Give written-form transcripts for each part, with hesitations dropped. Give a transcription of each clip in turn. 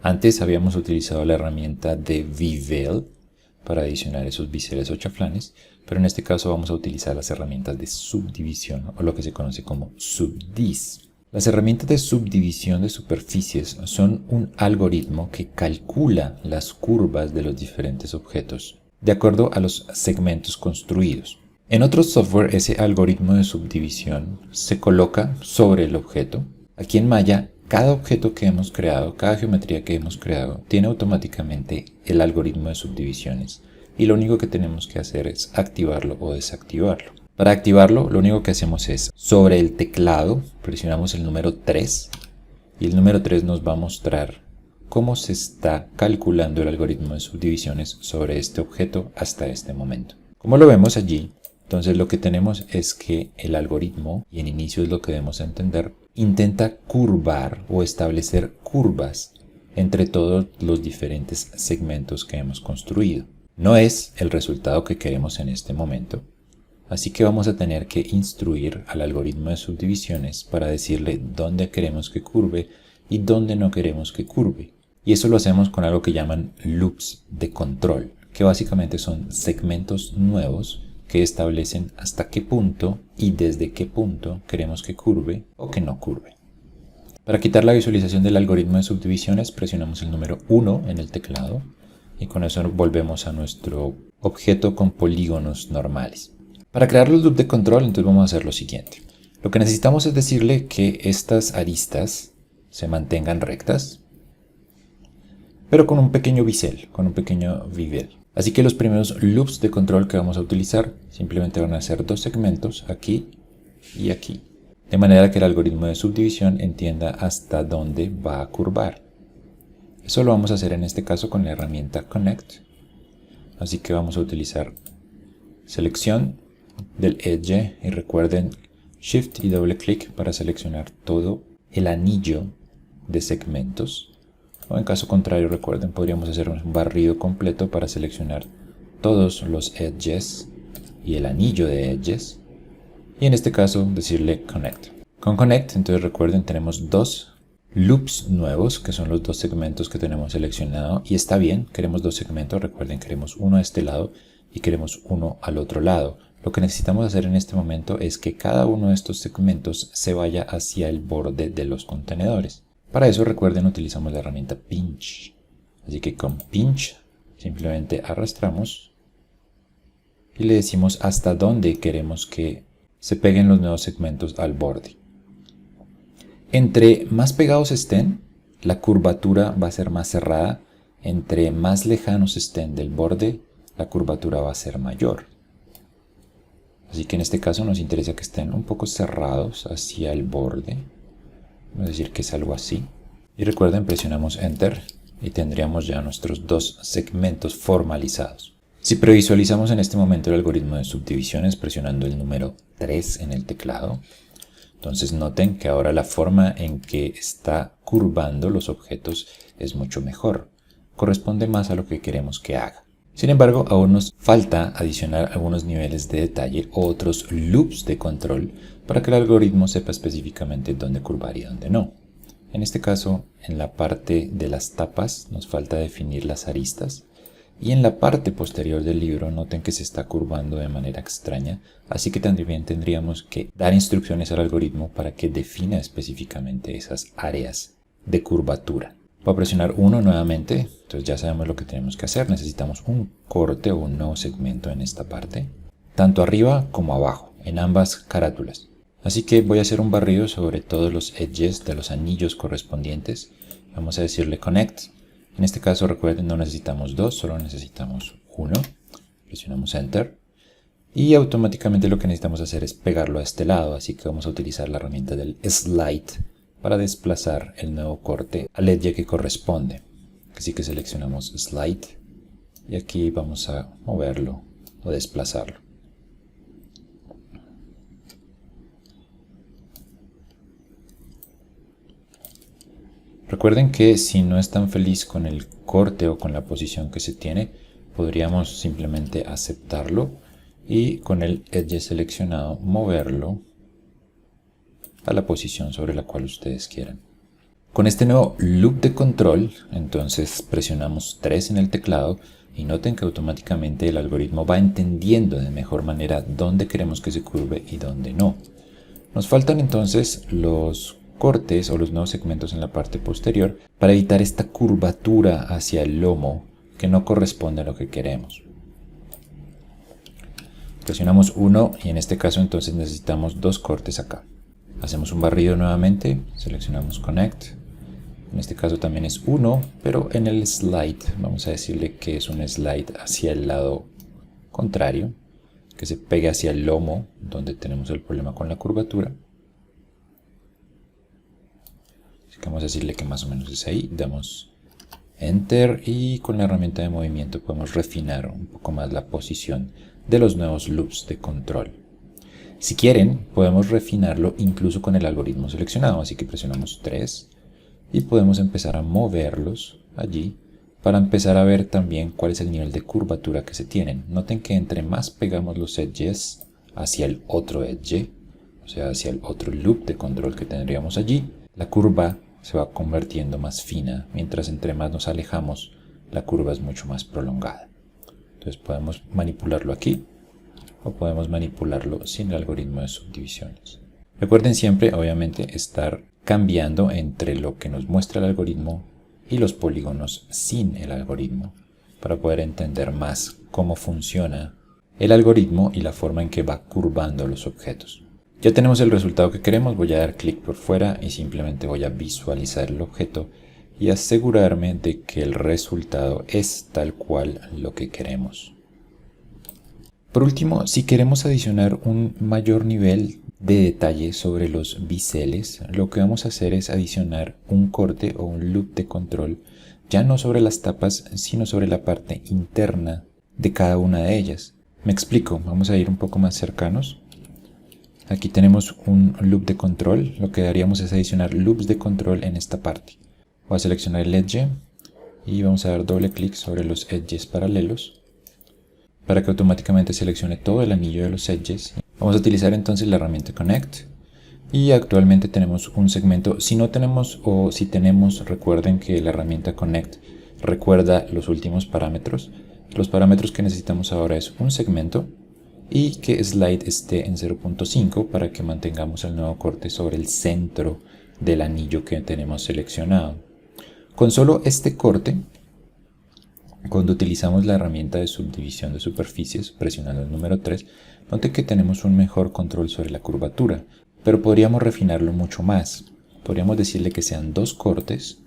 Antes habíamos utilizado la herramienta de VVeil para adicionar esos biseles o chaflanes, pero en este caso vamos a utilizar las herramientas de subdivisión o lo que se conoce como subdis. Las herramientas de subdivisión de superficies son un algoritmo que calcula las curvas de los diferentes objetos de acuerdo a los segmentos construidos. En otro software, ese algoritmo de subdivisión se coloca sobre el objeto. Aquí en Maya, cada objeto que hemos creado, cada geometría que hemos creado, tiene automáticamente el algoritmo de subdivisiones. Y lo único que tenemos que hacer es activarlo o desactivarlo. Para activarlo, lo único que hacemos es, sobre el teclado, presionamos el número 3. Y el número 3 nos va a mostrar cómo se está calculando el algoritmo de subdivisiones sobre este objeto hasta este momento. Como lo vemos allí, entonces lo que tenemos es que el algoritmo, y en inicio es lo que debemos entender, intenta curvar o establecer curvas entre todos los diferentes segmentos que hemos construido. No es el resultado que queremos en este momento, así que vamos a tener que instruir al algoritmo de subdivisiones para decirle dónde queremos que curve y dónde no queremos que curve. Y eso lo hacemos con algo que llaman loops de control, que básicamente son segmentos nuevos que establecen hasta qué punto y desde qué punto queremos que curve o que no curve. Para quitar la visualización del algoritmo de subdivisiones, presionamos el número 1 en el teclado y con eso volvemos a nuestro objeto con polígonos normales. Para crear los loops de control, entonces vamos a hacer lo siguiente. Lo que necesitamos es decirle que estas aristas se mantengan rectas, pero con un pequeño bisel, con un pequeño VVeil. Así que los primeros loops de control que vamos a utilizar simplemente van a ser dos segmentos, aquí y aquí. De manera que el algoritmo de subdivisión entienda hasta dónde va a curvar. Eso lo vamos a hacer en este caso con la herramienta Connect. Así que vamos a utilizar selección del edge y recuerden Shift y doble clic para seleccionar todo el anillo de segmentos. O en caso contrario, recuerden, podríamos hacer un barrido completo para seleccionar todos los edges y el anillo de edges. Y en este caso decirle Connect. Con Connect, entonces recuerden, tenemos dos loops nuevos, que son los dos segmentos que tenemos seleccionado. Y está bien, queremos dos segmentos, recuerden, queremos uno a este lado y queremos uno al otro lado. Lo que necesitamos hacer en este momento es que cada uno de estos segmentos se vaya hacia el borde de los contenedores. Para eso, recuerden, utilizamos la herramienta Pinch. Así que con Pinch simplemente arrastramos y le decimos hasta dónde queremos que se peguen los nuevos segmentos al borde. Entre más pegados estén, la curvatura va a ser más cerrada. Entre más lejanos estén del borde, la curvatura va a ser mayor. Así que en este caso nos interesa que estén un poco cerrados hacia el borde. Vamos a decir que es algo así. Y recuerden, presionamos Enter y tendríamos ya nuestros dos segmentos formalizados. Si previsualizamos en este momento el algoritmo de subdivisiones presionando el número 3 en el teclado, entonces noten que ahora la forma en que está curvando los objetos es mucho mejor. Corresponde más a lo que queremos que haga. Sin embargo, aún nos falta adicionar algunos niveles de detalle o otros loops de control para que el algoritmo sepa específicamente dónde curvar y dónde no. En este caso, en la parte de las tapas nos falta definir las aristas y en la parte posterior del libro noten que se está curvando de manera extraña, así que también tendríamos que dar instrucciones al algoritmo para que defina específicamente esas áreas de curvatura. Voy a presionar 1 nuevamente, entonces ya sabemos lo que tenemos que hacer. Necesitamos un corte o un nuevo segmento en esta parte, tanto arriba como abajo, en ambas carátulas. Así que voy a hacer un barrido sobre todos los edges de los anillos correspondientes. Vamos a decirle Connect. En este caso, recuerden, no necesitamos dos, solo necesitamos uno. Presionamos Enter. Y automáticamente lo que necesitamos hacer es pegarlo a este lado, así que vamos a utilizar la herramienta del Slide para desplazar el nuevo corte al edge que corresponde. Así que seleccionamos Slide y aquí vamos a moverlo o desplazarlo. Recuerden que si no están feliz con el corte o con la posición que se tiene, podríamos simplemente aceptarlo y con el edge seleccionado moverlo a la posición sobre la cual ustedes quieran. Con este nuevo loop de control, entonces presionamos 3 en el teclado y noten que automáticamente el algoritmo va entendiendo de mejor manera dónde queremos que se curve y dónde no. Nos faltan entonces los cortes o los nuevos segmentos en la parte posterior para evitar esta curvatura hacia el lomo que no corresponde a lo que queremos. Presionamos 1 y en este caso entonces necesitamos 2 cortes acá. Hacemos un barrido nuevamente, seleccionamos Connect. En este caso también es 1, pero en el slide vamos a decirle que es un slide hacia el lado contrario, que se pegue hacia el lomo donde tenemos el problema con la curvatura. Así que vamos a decirle que más o menos es ahí, damos Enter y con la herramienta de movimiento podemos refinar un poco más la posición de los nuevos loops de control. Si quieren, podemos refinarlo incluso con el algoritmo seleccionado, así que presionamos 3 y podemos empezar a moverlos allí para empezar a ver también cuál es el nivel de curvatura que se tienen. Noten que entre más pegamos los edges hacia el otro edge, o sea, hacia el otro loop de control que tendríamos allí, la curva se va convirtiendo más fina, mientras entre más nos alejamos, la curva es mucho más prolongada. Entonces podemos manipularlo aquí o podemos manipularlo sin el algoritmo de subdivisiones. Recuerden siempre, obviamente, estar cambiando entre lo que nos muestra el algoritmo y los polígonos sin el algoritmo para poder entender más cómo funciona el algoritmo y la forma en que va curvando los objetos. Ya tenemos el resultado que queremos, voy a dar clic por fuera y simplemente voy a visualizar el objeto y asegurarme de que el resultado es tal cual lo que queremos. Por último, si queremos adicionar un mayor nivel de detalle sobre los biseles, lo que vamos a hacer es adicionar un corte o un loop de control, ya no sobre las tapas, sino sobre la parte interna de cada una de ellas. Me explico, vamos a ir un poco más cercanos. Aquí tenemos un loop de control, lo que haríamos es adicionar loops de control en esta parte. Voy a seleccionar el edge y vamos a dar doble clic sobre los edges paralelos para que automáticamente seleccione todo el anillo de los edges. Vamos a utilizar entonces la herramienta Connect y actualmente tenemos un segmento. Si no tenemos o si tenemos, recuerden que la herramienta Connect recuerda los últimos parámetros. Los parámetros que necesitamos ahora es un segmento y que slide esté en 0.5 para que mantengamos el nuevo corte sobre el centro del anillo que tenemos seleccionado. Con solo este corte, cuando utilizamos la herramienta de subdivisión de superficies presionando el número 3, note que tenemos un mejor control sobre la curvatura, pero podríamos refinarlo mucho más. Podríamos decirle que sean 2 cortes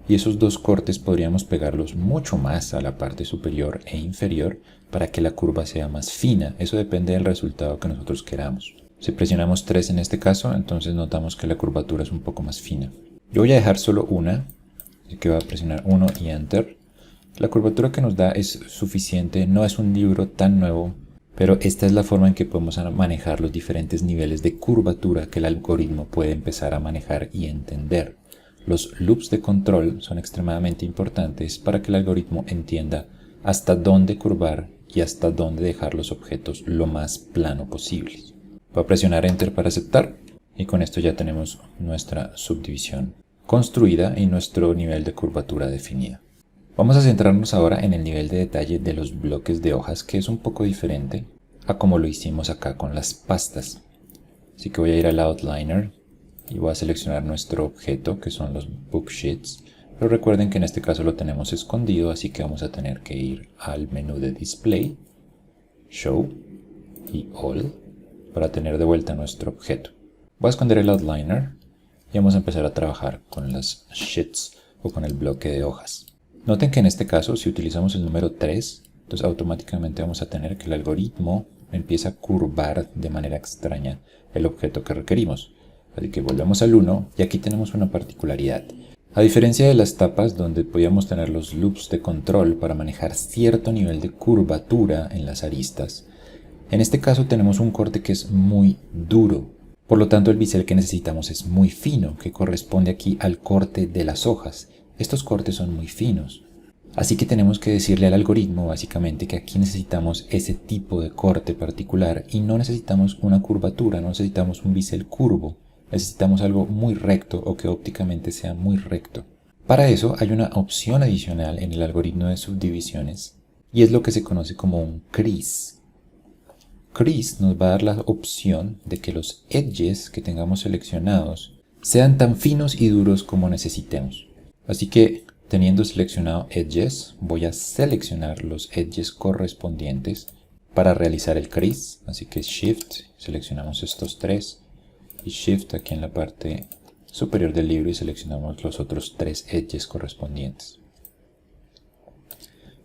y esos 2 cortes podríamos pegarlos mucho más a la parte superior e inferior para que la curva sea más fina. Eso depende del resultado que nosotros queramos. Si presionamos 3 en este caso, entonces notamos que la curvatura es un poco más fina. Yo voy a dejar solo una, así que voy a presionar 1 y Enter. La curvatura que nos da es suficiente, no es un libro tan nuevo, pero esta es la forma en que podemos manejar los diferentes niveles de curvatura que el algoritmo puede empezar a manejar y entender. Los loops de control son extremadamente importantes para que el algoritmo entienda hasta dónde curvar y hasta dónde dejar los objetos lo más plano posible. Voy a presionar Enter para aceptar y con esto ya tenemos nuestra subdivisión construida y nuestro nivel de curvatura definido. Vamos a centrarnos ahora en el nivel de detalle de los bloques de hojas, que es un poco diferente a como lo hicimos acá con las pastas. Así que voy a ir al Outliner y voy a seleccionar nuestro objeto, que son los book sheets, pero recuerden que en este caso lo tenemos escondido, así que vamos a tener que ir al menú de Display, Show y All para tener de vuelta nuestro objeto. Voy a esconder el Outliner y vamos a empezar a trabajar con las sheets o con el bloque de hojas. Noten que en este caso, si utilizamos el número 3, entonces automáticamente vamos a tener que el algoritmo empieza a curvar de manera extraña el objeto que requerimos. Así que volvemos al 1 y aquí tenemos una particularidad. A diferencia de las tapas donde podíamos tener los loops de control para manejar cierto nivel de curvatura en las aristas, en este caso tenemos un corte que es muy duro. Por lo tanto el bisel que necesitamos es muy fino, que corresponde aquí al corte de las hojas. Estos cortes son muy finos. Así que tenemos que decirle al algoritmo básicamente que aquí necesitamos ese tipo de corte particular y no necesitamos una curvatura, no necesitamos un bisel curvo, Necesitamos algo muy recto o que ópticamente sea muy recto. Para eso hay una opción adicional en el algoritmo de subdivisiones y es lo que se conoce como un crease. Crease nos va a dar la opción de que los edges que tengamos seleccionados sean tan finos y duros como necesitemos. Así que, teniendo seleccionado edges, voy a seleccionar los edges correspondientes para realizar el crease. Así que Shift, seleccionamos estos tres, y Shift aquí en la parte superior del libro y seleccionamos los otros tres edges correspondientes.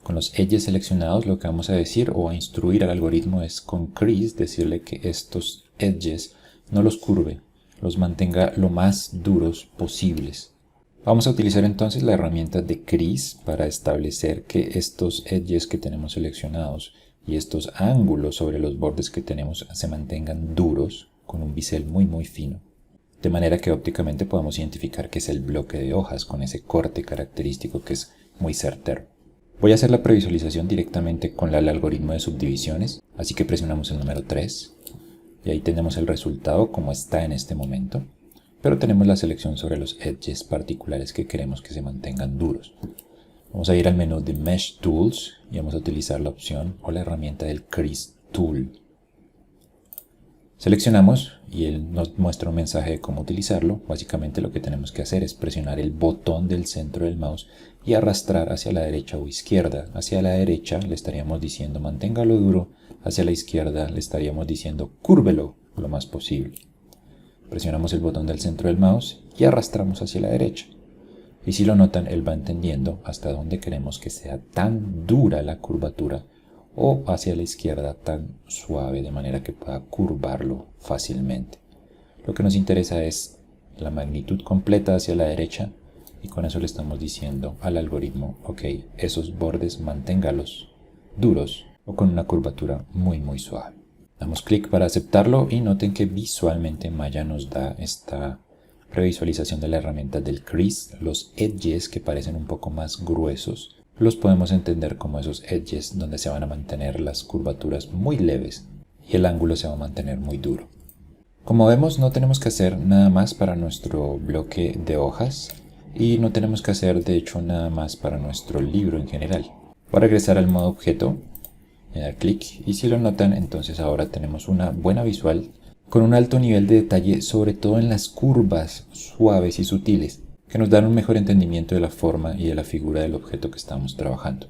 Con los edges seleccionados lo que vamos a decir o a instruir al algoritmo es con crease decirle que estos edges no los curve, los mantenga lo más duros posibles. Vamos a utilizar entonces la herramienta de crease para establecer que estos edges que tenemos seleccionados y estos ángulos sobre los bordes que tenemos se mantengan duros con un bisel muy fino, de manera que ópticamente podamos identificar que es el bloque de hojas con ese corte característico que es muy certero. Voy a hacer la previsualización directamente con el algoritmo de subdivisiones, así que presionamos el número 3 y ahí tenemos el resultado como está en este momento, pero tenemos la selección sobre los edges particulares que queremos que se mantengan duros. Vamos a ir al menú de Mesh Tools y vamos a utilizar la opción o la herramienta del Crease Tool. Seleccionamos y él nos muestra un mensaje de cómo utilizarlo. Básicamente lo que tenemos que hacer es presionar el botón del centro del mouse y arrastrar hacia la derecha o izquierda. Hacia la derecha le estaríamos diciendo manténgalo duro, hacia la izquierda le estaríamos diciendo cúrvelo lo más posible. Presionamos el botón del centro del mouse y arrastramos hacia la derecha. Y si lo notan, él va entendiendo hasta dónde queremos que sea tan dura la curvatura o hacia la izquierda tan suave de manera que pueda curvarlo fácilmente. Lo que nos interesa es la magnitud completa hacia la derecha y con eso le estamos diciendo al algoritmo, ok, esos bordes manténgalos duros o con una curvatura muy suave. Damos clic para aceptarlo y noten que visualmente Maya nos da esta previsualización de la herramienta del crease. Los edges que parecen un poco más gruesos los podemos entender como esos edges donde se van a mantener las curvaturas muy leves y el ángulo se va a mantener muy duro. Como vemos, no tenemos que hacer nada más para nuestro bloque de hojas y no tenemos que hacer de hecho nada más para nuestro libro en general. Voy a regresar al modo objeto, voy a dar clic y si lo notan, entonces ahora tenemos una buena visual con un alto nivel de detalle, sobre todo en las curvas suaves y sutiles, que nos dan un mejor entendimiento de la forma y de la figura del objeto que estamos trabajando.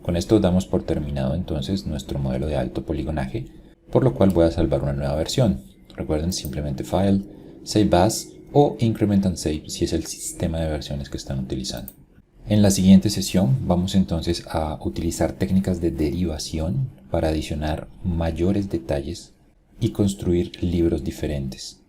Con esto damos por terminado entonces nuestro modelo de alto poligonaje, por lo cual voy a salvar una nueva versión. Recuerden simplemente File, Save As o Increment and Save si es el sistema de versiones que están utilizando. En la siguiente sesión vamos entonces a utilizar técnicas de derivación para adicionar mayores detalles y construir libros diferentes.